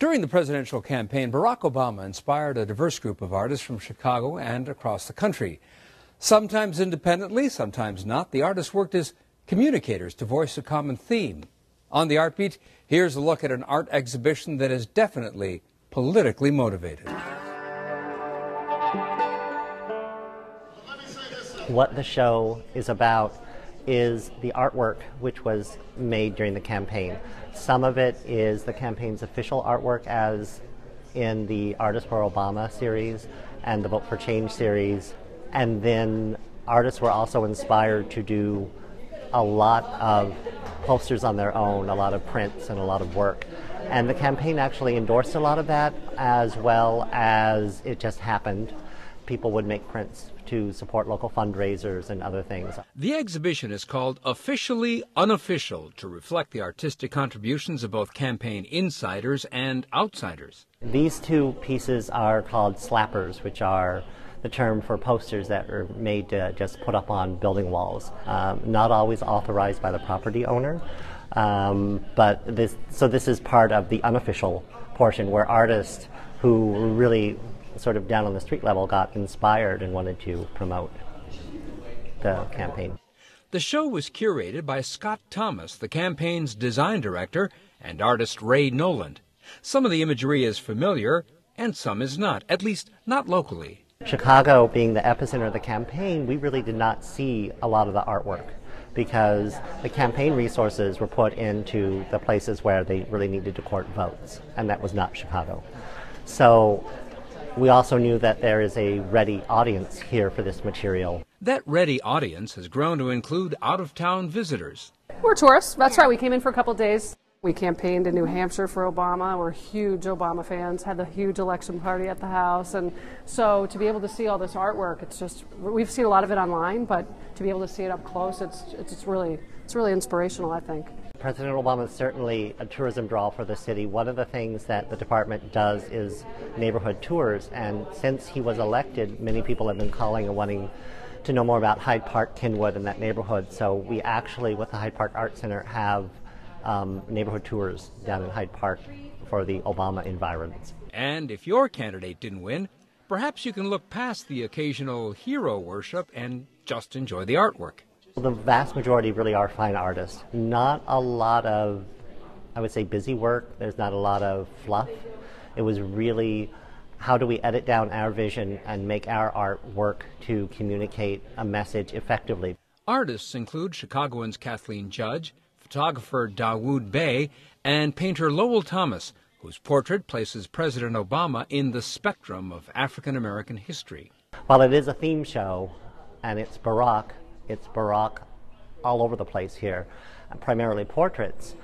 During the presidential campaign, Barack Obama inspired a diverse group of artists from Chicago and across the country. Sometimes independently, sometimes not, the artists worked as communicators to voice a common theme. On the Art Beat, here's a look at an art exhibition that is definitely politically motivated. What the show is about is the artwork which was made during the campaign. Some of it is the campaign's official artwork, as in the Artists for Obama series and the Vote for Change series. And then artists were also inspired to do a lot of posters on their own, a lot of prints and a lot of work. And the campaign actually endorsed a lot of that, as well as it just happened. People would make prints to support local fundraisers and other things. The exhibition is called Officially Unofficial, to reflect the artistic contributions of both campaign insiders and outsiders. These two pieces are called slappers, which are the term for posters that are made to just put up on building walls. Not always authorized by the property owner, but this is part of the unofficial portion, where artists who were really sort of down on the street level got inspired and wanted to promote the campaign. The show was curated by Scott Thomas, the campaign's design director, and artist Ray Noland. Some of the imagery is familiar and some is not, at least not locally. Chicago being the epicenter of the campaign, we really did not see a lot of the artwork because the campaign resources were put into the places where they really needed to court votes, and that was not Chicago. So we also knew that there is a ready audience here for this material. That ready audience has grown to include out-of-town visitors. We're tourists. That's right. We came in for a couple of days. We campaigned in New Hampshire for Obama. We're huge Obama fans, had a huge election party at the house. And so to be able to see all this artwork, it's just, we've seen a lot of it online, but to be able to see it up close, it's really inspirational, I think. President Obama is certainly a tourism draw for the city. One of the things that the department does is neighborhood tours, and since he was elected, many people have been calling and wanting to know more about Hyde Park, Kenwood, and that neighborhood. So we actually, with the Hyde Park Art Center, have neighborhood tours down in Hyde Park for the Obama environs. And if your candidate didn't win, perhaps you can look past the occasional hero worship and just enjoy the artwork. The vast majority really are fine artists. Not a lot of, I would say, busy work. There's not a lot of fluff. It was really, how do we edit down our vision and make our art work to communicate a message effectively? Artists include Chicagoans Kathleen Judge, photographer Dawood Bey, and painter Lowell Thomas, whose portrait places President Obama in the spectrum of African-American history. While it is a theme show and it's Barack all over the place here, primarily portraits,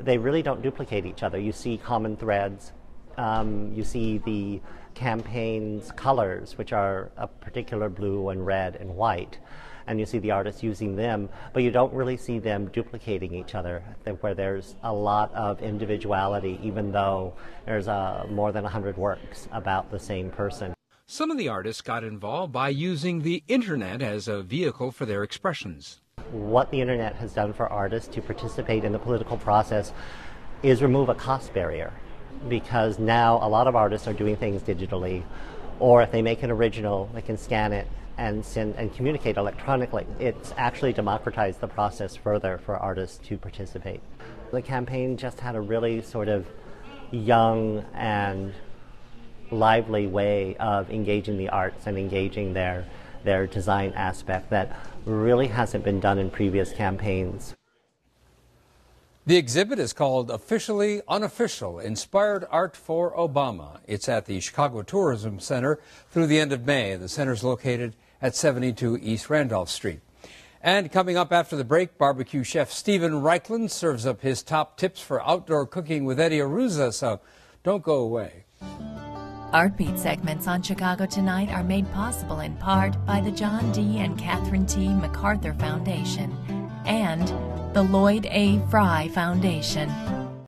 they really don't duplicate each other. You see common threads. You see the campaign's colors, which are a particular blue and red and white, and you see the artists using them, but you don't really see them duplicating each other, where there's a lot of individuality, even though there's more than 100 works about the same person. Some of the artists got involved by using the internet as a vehicle for their expressions. What the internet has done for artists to participate in the political process is remove a cost barrier, because now a lot of artists are doing things digitally, or if they make an original, they can scan it and send and communicate electronically. It's actually democratized the process further for artists to participate. The campaign just had a really sort of young and lively way of engaging the arts and engaging their design aspect that really hasn't been done in previous campaigns. The exhibit is called Officially Unofficial, Inspired Art for Obama. It's at the Chicago Tourism Center through the end of May. The center is located at 72 East Randolph Street. And coming up after the break, barbecue chef Stephen Reichland serves up his top tips for outdoor cooking with Eddie Aruza, so don't go away. Art Beat segments on Chicago Tonight are made possible in part by the John D. and Catherine T. MacArthur Foundation and the Lloyd A. Fry Foundation.